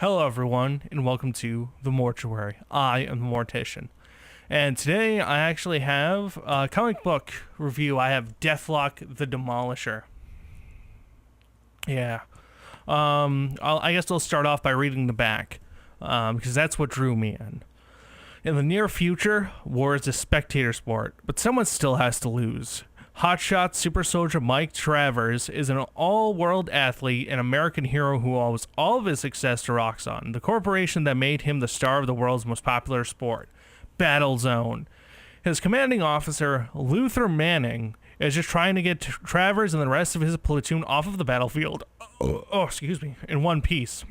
Hello everyone, and welcome to the Mortuary. I am the Mortician. And today I actually have a comic book review. I have Deathlok The Demolisher. Yeah. I guess I'll start off by reading the back, because that's what drew me in. In the near future, war is a spectator sport, but someone still has to lose. Hotshot super soldier Mike Travers is an all-world athlete and American hero who owes all of his success to Roxxon, the corporation that made him the star of the world's most popular sport, Battlezone. His commanding officer, Luther Manning, is just trying to get Travers and the rest of his platoon off of the battlefield, in one piece.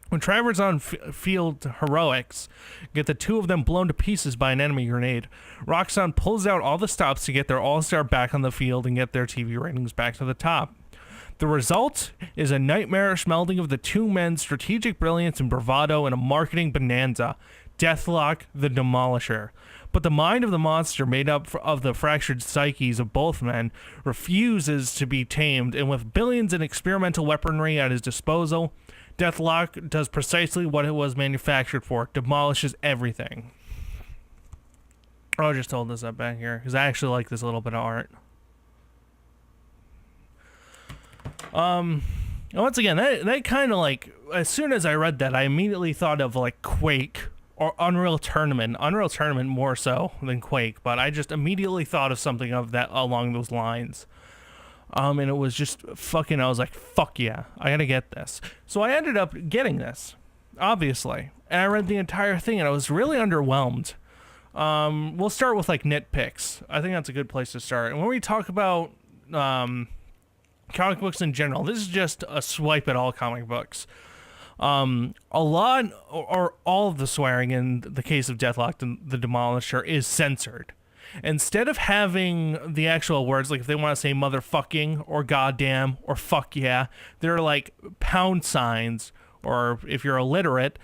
When Travers on field heroics get the two of them blown to pieces by an enemy grenade, Roxxon pulls out all the stops to get their all-star back on the field and get their TV ratings back to the top. The result is a nightmarish melding of the two men's strategic brilliance and bravado in a marketing bonanza, Deathlok The Demolisher. But the mind of the monster, made up of the fractured psyches of both men, refuses to be tamed, and with billions in experimental weaponry at his disposal, Deathlok does precisely what it was manufactured for, demolishes everything. I'll just hold this up back here, because I actually like this little bit of art. Once again, that kind of like, as soon as I read that, I immediately thought of like Quake or Unreal Tournament. Unreal Tournament more so than Quake, but I just immediately thought of something of that along those lines. And it was just fucking, I was like, fuck yeah, I gotta get this. So I ended up getting this, obviously. And I read the entire thing and I was really underwhelmed. We'll start with like nitpicks. I think that's a good place to start. And when we talk about comic books in general, this is just a swipe at all comic books. A lot or all of the swearing in the case of Deathlok the Demolisher is censored. Instead of having the actual words, like if they want to say motherfucking or goddamn or fuck yeah, they're like pound signs, or if you're illiterate,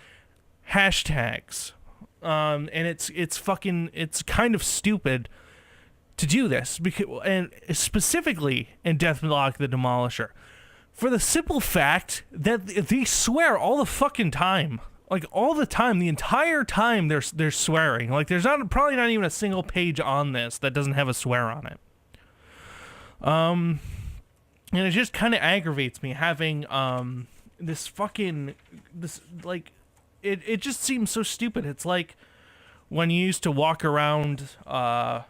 hashtags. And it's kind of stupid to do this, because, and specifically in Deathlok the Demolisher, for the simple fact that they swear all the fucking time. Like all the time, the entire time they're swearing. Like there's probably not even a single page on this that doesn't have a swear on it. And it just kind of aggravates me having it just seems so stupid. It's like when you used to walk around as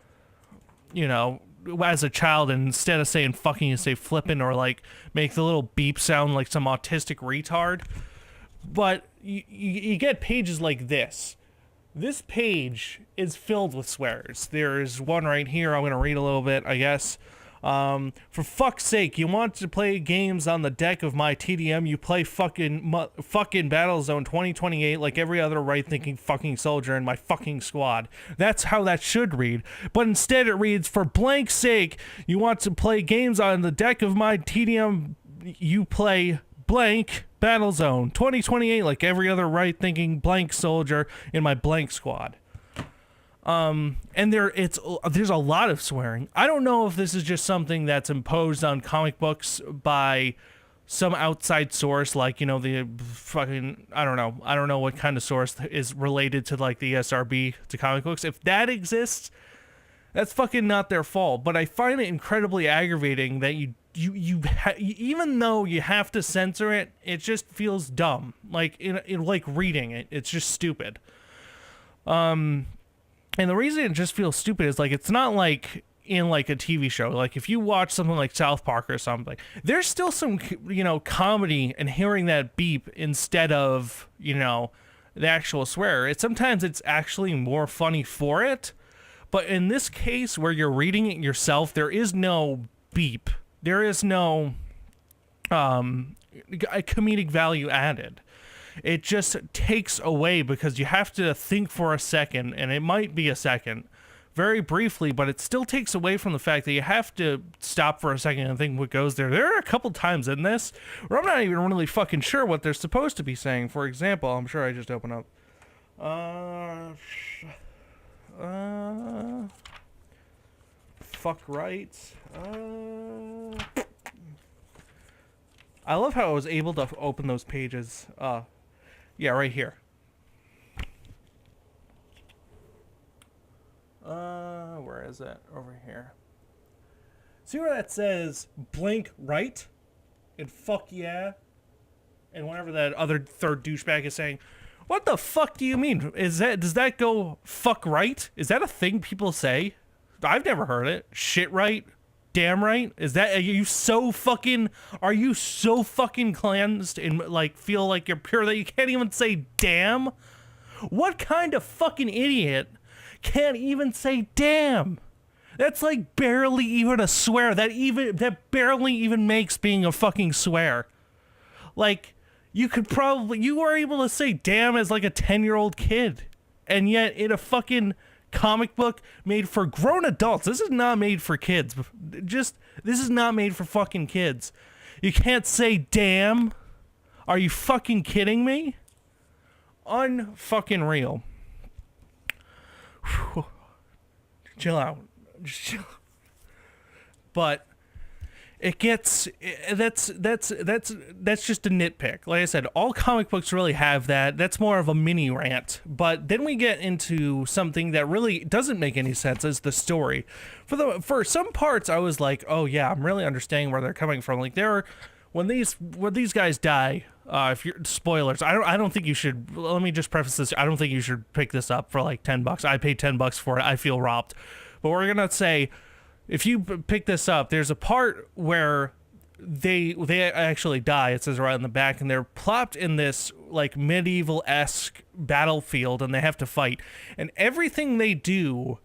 a child, and instead of saying fucking you say flippin', or like make the little beep sound like some autistic retard. But you get pages like this. This page is filled with swears. There's one right here. I'm going to read a little bit, I guess. For fuck's sake, you want to play games on the deck of my TDM, you play fucking Battlezone 2028 like every other right-thinking fucking soldier in my fucking squad. That's how that should read. But instead it reads, for blank sake, you want to play games on the deck of my TDM, you play blank Battlezone 2028 like every other right-thinking blank soldier in my blank squad. And there's a lot of swearing. I don't know if this is just something that's imposed on comic books by some outside source, like, the fucking, I don't know what kind of source is related to like the SRB to comic books. If that exists, that's fucking not their fault. But I find it incredibly aggravating that even though you have to censor it, it just feels dumb. Like in like reading it, it's just stupid. And the reason it just feels stupid is like it's not like in like a TV show. Like if you watch something like South Park or something, there's still some comedy in hearing that beep instead of the actual swear. Sometimes it's actually more funny for it. But in this case where you're reading it yourself, there is no beep. There is no comedic value added. It just takes away because you have to think for a second, and it might be a second, very briefly, but it still takes away from the fact that you have to stop for a second and think what goes there. There are a couple times in this where I'm not even really fucking sure what they're supposed to be saying. For example, I'm sure I just opened up. Fuck right. I love how I was able to open those pages. Yeah, right here. Where is it? Over here. See where that says blink right? And fuck yeah? And whenever that other third douchebag is saying, what the fuck do you mean? Does that go fuck right? Is that a thing people say? I've never heard it. Shit right? Damn right? Are you so fucking cleansed and like feel like you're pure that you can't even say damn? What kind of fucking idiot can't even say damn? That's like barely even a swear. That barely even makes being a fucking swear. Like, you were able to say damn as like a 10-year-old kid. And yet in a fucking comic book made for grown adults, this is not made for kids. This is not made for fucking kids. You can't say damn? Are you fucking kidding me? Unfucking real. Whew. Chill out. Just chill. But that's just a nitpick. Like I said, all comic books really have that. That's more of a mini rant. But then we get into something that really doesn't make any sense, is the story. For some parts, I was like, oh yeah, I'm really understanding where they're coming from. Like when these guys die. If you're spoilers, I don't think you should. Let me just preface this. I don't think you should pick this up for like $10. I paid $10 for it. I feel robbed. But we're gonna say, if you pick this up, there's a part where they actually die. It says right on the back, and they're plopped in this like medieval-esque battlefield, and they have to fight. And everything they do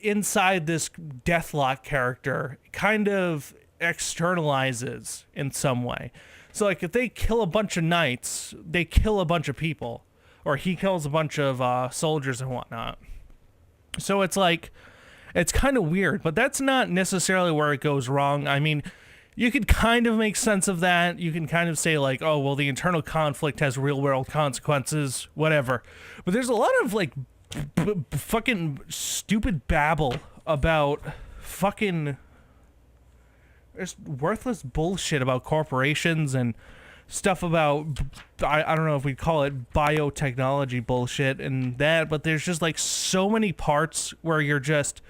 inside this Deathlok character kind of externalizes in some way. So like if they kill a bunch of knights, they kill a bunch of people, or he kills a bunch of soldiers and whatnot. So it's like, it's kind of weird, but that's not necessarily where it goes wrong. I mean, you could kind of make sense of that. You can kind of say like, oh, well, the internal conflict has real world consequences, whatever. But there's a lot of like fucking stupid babble about fucking just worthless bullshit about corporations and stuff about, I don't know if we'd call it biotechnology bullshit and that, but there's just like so many parts where you're just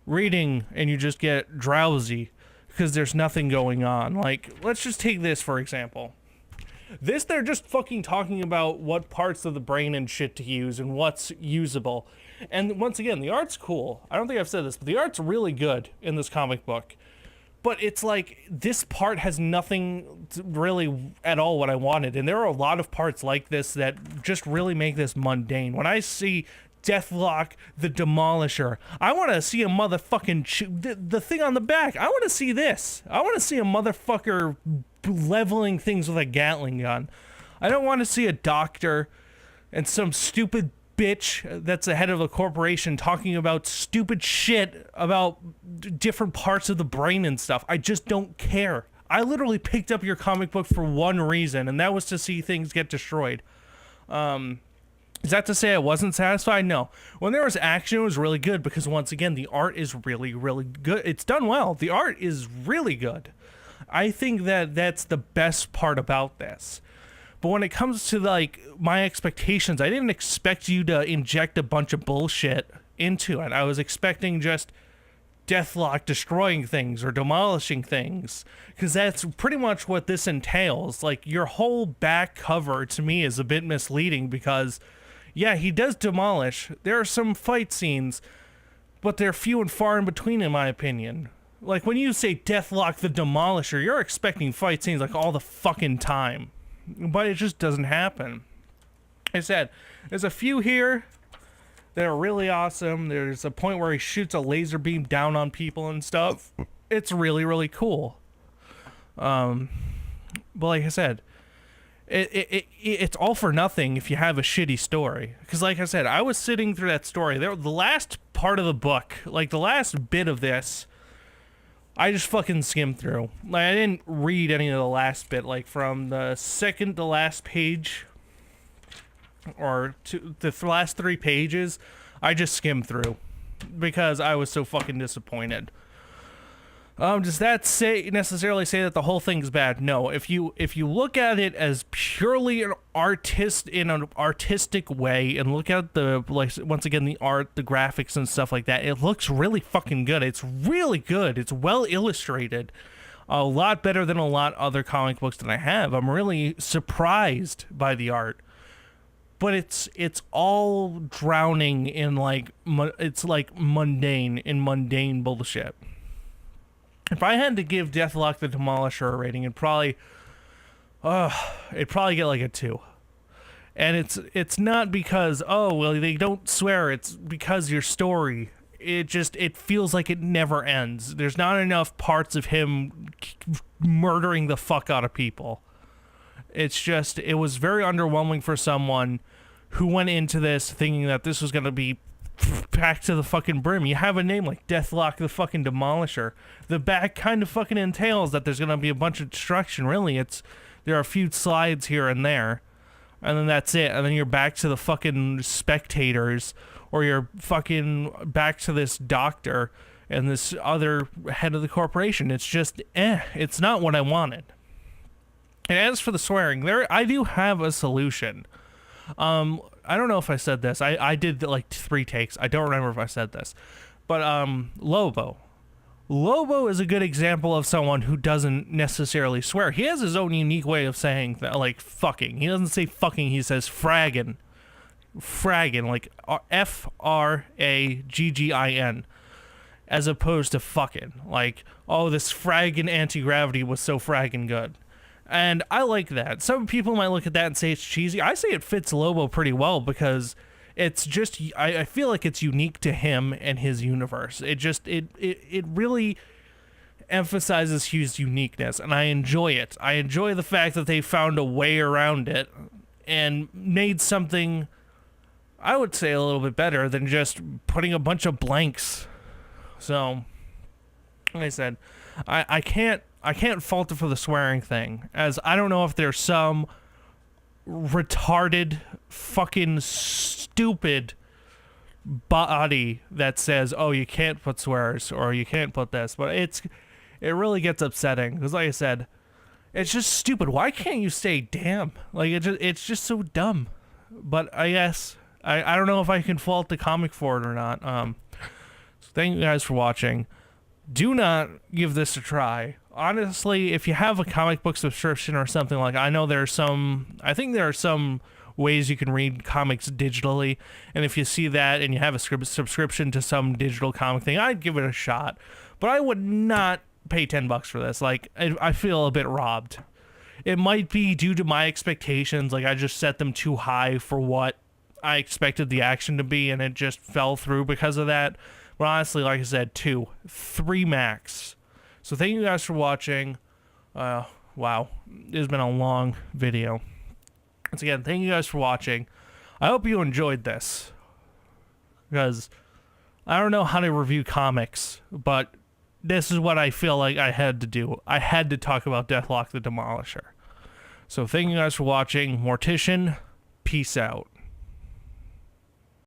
reading and you just get drowsy because there's nothing going on. Like, let's just take this for example. They're just fucking talking about what parts of the brain and shit to use and what's usable. And once again, the art's cool. I don't think I've said this, but the art's really good in this comic book. But it's like, this part has nothing really at all what I wanted. And there are a lot of parts like this that just really make this mundane. When I see Deathlok the Demolisher, I want to see a motherfucking... the thing on the back, I want to see this. I want to see a motherfucker leveling things with a Gatling gun. I don't want to see a doctor and some stupid bitch that's the head of a corporation talking about stupid shit about different parts of the brain and stuff. I just don't care. I literally picked up your comic book for one reason, and that was to see things get destroyed. Is that to say I wasn't satisfied? No. When there was action, it was really good because, once again, the art is really, really good. It's done well. The art is really good. I think that that's the best part about this. But when it comes to, like, my expectations, I didn't expect you to inject a bunch of bullshit into it. I was expecting just Deathlok destroying things or demolishing things, because that's pretty much what this entails. Like, your whole back cover, to me, is a bit misleading because, yeah, he does demolish. There are some fight scenes, but they're few and far in between, in my opinion. Like, when you say Deathlok the Demolisher, you're expecting fight scenes, like, all the fucking time. But it just doesn't happen. Like I said, there's a few here that are really awesome. There's a point where he shoots a laser beam down on people and stuff. It's really, really cool. But like I said, it's all for nothing if you have a shitty story. Because like I said, I was sitting through that story. The last part of the book, like the last bit of this, I just fucking skimmed through. Like, I didn't read any of the last bit, like from the second to last page, or to the last 3 pages, I just skimmed through because I was so fucking disappointed. Does that necessarily say that the whole thing's bad? No. If you look at it as purely an artist in an artistic way and look at the, like, once again, the art, the graphics and stuff like that, it looks really fucking good. It's really good. It's well illustrated. A lot better than a lot other comic books that I have. I'm really surprised by the art. But it's all drowning in it's like mundane bullshit. If I had to give Deathlok the Demolisher a rating, it'd probably get like a 2. And it's not because, oh, well, they don't swear. It's because your story, it feels like it never ends. There's not enough parts of him murdering the fuck out of people. It was very underwhelming for someone who went into this thinking that this was going to be packed to the fucking brim. You have a name like Deathlok the fucking Demolisher. The back kind of fucking entails that there's gonna be a bunch of destruction. Really, there are a few slides here and there, and then that's it. And then you're back to the fucking spectators, or you're fucking back to this doctor and this other head of the corporation. It's just, it's not what I wanted. And as for the swearing, I do have a solution. I don't know if I said this. I did like 3 takes. I don't remember if I said this. But Lobo. Lobo is a good example of someone who doesn't necessarily swear. He has his own unique way of saying that, like fucking. He doesn't say fucking, he says fraggin. Fraggin, like Fraggin, as opposed to fucking. Like, oh, this fraggin anti-gravity was so fraggin good. And I like that. Some people might look at that and say it's cheesy. I say it fits Lobo pretty well because it's just, I feel like it's unique to him and his universe. It really emphasizes his uniqueness, and I enjoy it. I enjoy the fact that they found a way around it and made something, I would say, a little bit better than just putting a bunch of blanks. So, like I said, I can't fault it for the swearing thing, as I don't know if there's some retarded, fucking stupid body that says, oh, you can't put swears, or you can't put this, but it really gets upsetting, because like I said, it's just stupid. Why can't you say damn? Like, it's just so dumb. But I guess, I don't know if I can fault the comic for it or not. So thank you guys for watching. Do not give this a try. Honestly, if you have a comic book subscription or something, like, I think there are some ways you can read comics digitally, and if you see that and you have a subscription to some digital comic thing, I'd give it a shot. But I would not pay $10 for this. Like, I feel a bit robbed. It might be due to my expectations, like I just set them too high for what I expected the action to be, and it just fell through because of that. But honestly, like I said, 2, 3 max. So thank you guys for watching. Wow, it has been a long video. Once again, thank you guys for watching. I hope you enjoyed this, because I don't know how to review comics, but this is what I feel like I had to do. I had to talk about Deathlok the Demolisher. So thank you guys for watching. Mortician, peace out.